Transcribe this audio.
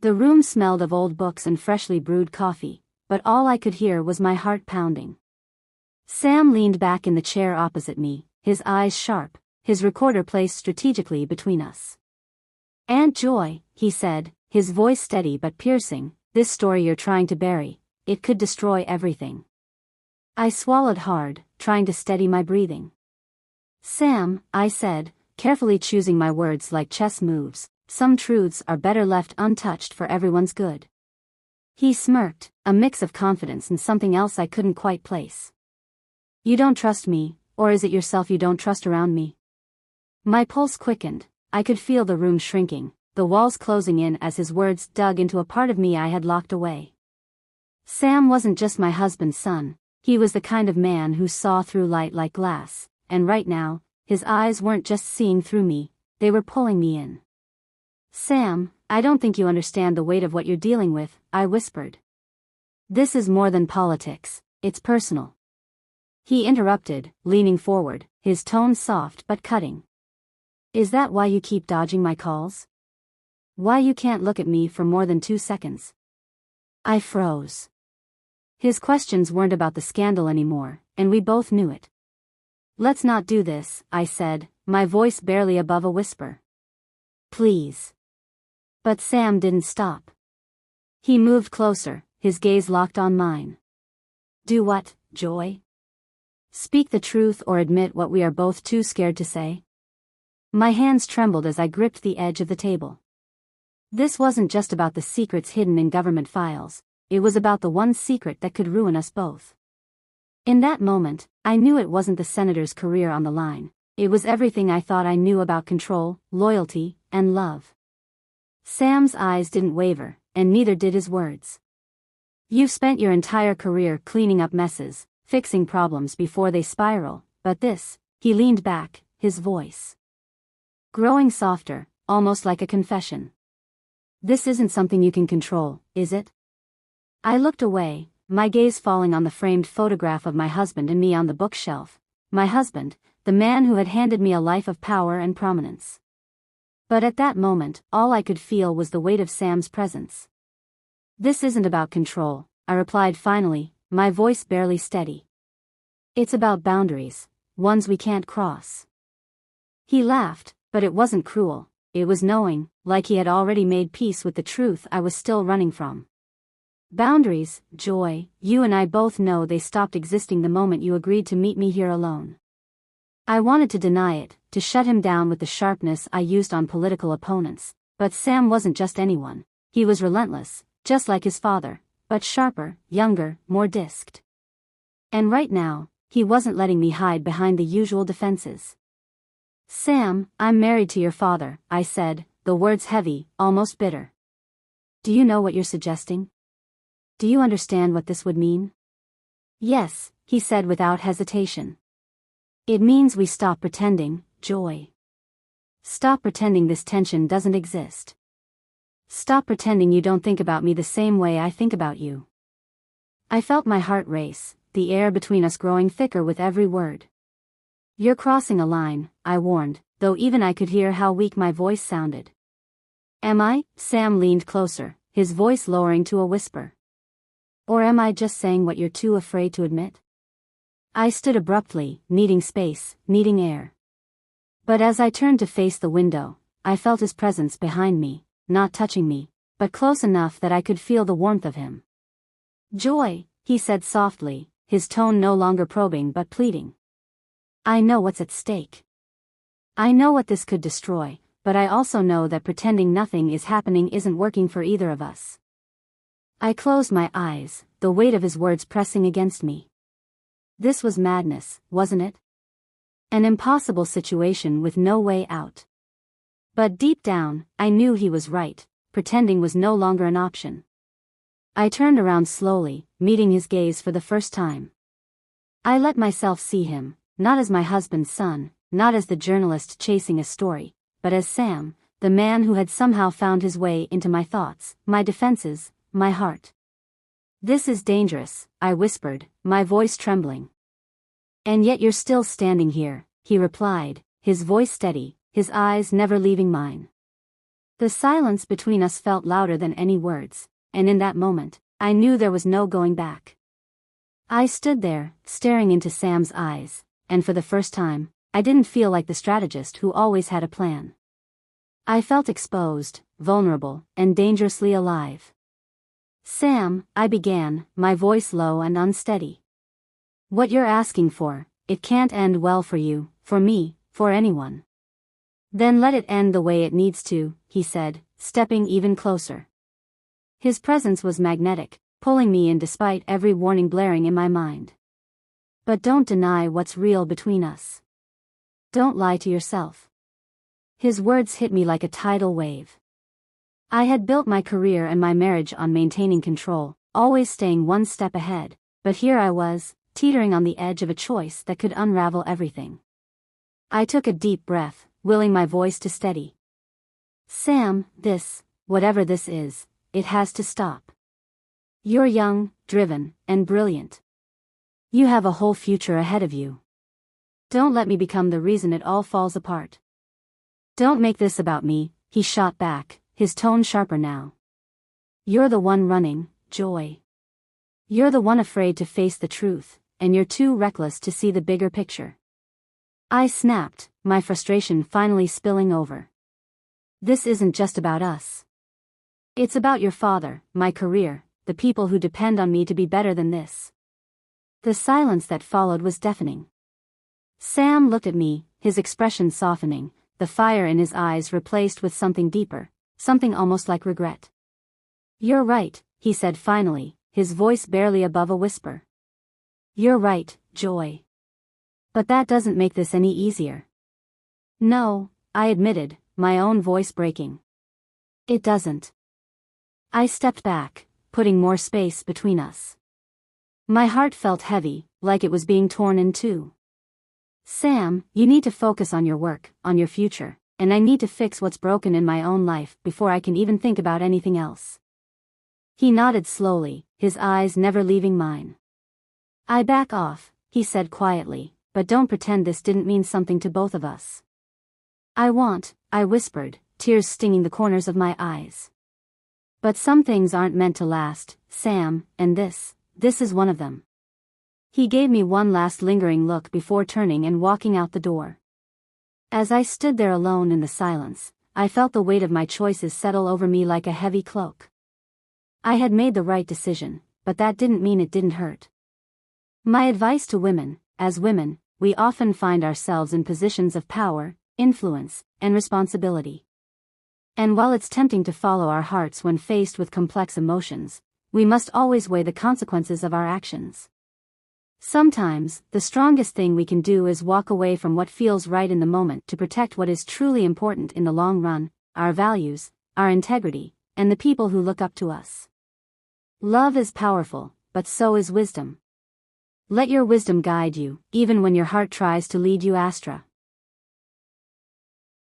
The room smelled of old books and freshly brewed coffee, but all I could hear was my heart pounding. Sam leaned back in the chair opposite me, his eyes sharp, his recorder placed strategically between us. "Aunt Joy," he said, his voice steady but piercing, "this story you're trying to bury, it could destroy everything." I swallowed hard, trying to steady my breathing. "Sam," I said, carefully choosing my words like chess moves, "some truths are better left untouched for everyone's good." He smirked, a mix of confidence and something else I couldn't quite place. "You don't trust me, or is it yourself you don't trust around me?" My pulse quickened, I could feel the room shrinking, the walls closing in as his words dug into a part of me I had locked away. Sam wasn't just my husband's son, he was the kind of man who saw through light like glass, and right now, his eyes weren't just seeing through me, they were pulling me in. "Sam, I don't think you understand the weight of what you're dealing with," I whispered. "This is more than politics, it's personal." He interrupted, leaning forward, his tone soft but cutting. "Is that why you keep dodging my calls? Why you can't look at me for more than 2 seconds?" I froze. His questions weren't about the scandal anymore, and we both knew it. "Let's not do this," I said, my voice barely above a whisper. "Please." But Sam didn't stop. He moved closer, his gaze locked on mine. "Do what, Joy? Speak the truth or admit what we are both too scared to say?" My hands trembled as I gripped the edge of the table. This wasn't just about the secrets hidden in government files, it was about the one secret that could ruin us both. In that moment, I knew it wasn't the senator's career on the line, it was everything I thought I knew about control, loyalty, and love. Sam's eyes didn't waver, and neither did his words. "You've spent your entire career cleaning up messes, fixing problems before they spiral, but this," he leaned back, his voice growing softer, almost like a confession. "This isn't something you can control, is it?" I looked away, my gaze falling on the framed photograph of my husband and me on the bookshelf. My husband, the man who had handed me a life of power and prominence. But at that moment, all I could feel was the weight of Sam's presence. "This isn't about control," I replied finally, my voice barely steady. "It's about boundaries, ones we can't cross." He laughed, but it wasn't cruel, it was knowing, like he had already made peace with the truth I was still running from. "Boundaries, Joy, you and I both know they stopped existing the moment you agreed to meet me here alone." I wanted to deny it, to shut him down with the sharpness I used on political opponents, but Sam wasn't just anyone, he was relentless, just like his father, but sharper, younger, more disked. And right now, he wasn't letting me hide behind the usual defenses. "Sam, I'm married to your father," I said, the words heavy, almost bitter. "Do you know what you're suggesting? Do you understand what this would mean?" "Yes," he said without hesitation. "It means we stop pretending, Joy. Stop pretending this tension doesn't exist. Stop pretending you don't think about me the same way I think about you." I felt my heart race, the air between us growing thicker with every word. "You're crossing a line," I warned, though even I could hear how weak my voice sounded. "Am I?" Sam leaned closer, his voice lowering to a whisper. "Or am I just saying what you're too afraid to admit?" I stood abruptly, needing space, needing air. But as I turned to face the window, I felt his presence behind me, not touching me, but close enough that I could feel the warmth of him. "Joy," he said softly, his tone no longer probing but pleading. "I know what's at stake. I know what this could destroy, but I also know that pretending nothing is happening isn't working for either of us." I closed my eyes, the weight of his words pressing against me. This was madness, wasn't it? An impossible situation with no way out. But deep down, I knew he was right, pretending was no longer an option. I turned around slowly, meeting his gaze for the first time. I let myself see him, not as my husband's son, not as the journalist chasing a story, but as Sam, the man who had somehow found his way into my thoughts, my defenses, my heart. "This is dangerous," I whispered, my voice trembling. "And yet you're still standing here," he replied, his voice steady, his eyes never leaving mine. The silence between us felt louder than any words, and in that moment, I knew there was no going back. I stood there, staring into Sam's eyes, and for the first time, I didn't feel like the strategist who always had a plan. I felt exposed, vulnerable, and dangerously alive. "Sam," I began, my voice low and unsteady. "What you're asking for, it can't end well for you, for me, for anyone." "Then let it end the way it needs to," he said, stepping even closer. His presence was magnetic, pulling me in despite every warning blaring in my mind. "But don't deny what's real between us. Don't lie to yourself." His words hit me like a tidal wave. I had built my career and my marriage on maintaining control, always staying one step ahead, but here I was, teetering on the edge of a choice that could unravel everything. I took a deep breath, willing my voice to steady. "Sam, whatever this is, it has to stop. You're young, driven, and brilliant. You have a whole future ahead of you. Don't let me become the reason it all falls apart. Don't make this about me," he shot back, his tone sharper now. "You're the one running, Joy. You're the one afraid to face the truth, and you're too reckless to see the bigger picture." I snapped, my frustration finally spilling over. "This isn't just about us. It's about your father, my career, the people who depend on me to be better than this." The silence that followed was deafening. Sam looked at me, his expression softening, the fire in his eyes replaced with something deeper, something almost like regret. "You're right," he said finally, his voice barely above a whisper. "You're right, Joy. But that doesn't make this any easier." "No," I admitted, my own voice breaking. "It doesn't." I stepped back, putting more space between us. My heart felt heavy, like it was being torn in two. "Sam, you need to focus on your work, on your future, and I need to fix what's broken in my own life before I can even think about anything else." He nodded slowly, his eyes never leaving mine. "I back off," he said quietly, "but don't pretend this didn't mean something to both of us." I whispered, tears stinging the corners of my eyes. "But some things aren't meant to last, Sam, and this is one of them." He gave me one last lingering look before turning and walking out the door. As I stood there alone in the silence, I felt the weight of my choices settle over me like a heavy cloak. I had made the right decision, but that didn't mean it didn't hurt. My advice to women: as women, we often find ourselves in positions of power, influence, and responsibility. And while it's tempting to follow our hearts when faced with complex emotions, we must always weigh the consequences of our actions. Sometimes, the strongest thing we can do is walk away from what feels right in the moment to protect what is truly important in the long run: our values, our integrity, and the people who look up to us. Love is powerful, but so is wisdom. Let your wisdom guide you, even when your heart tries to lead you astray.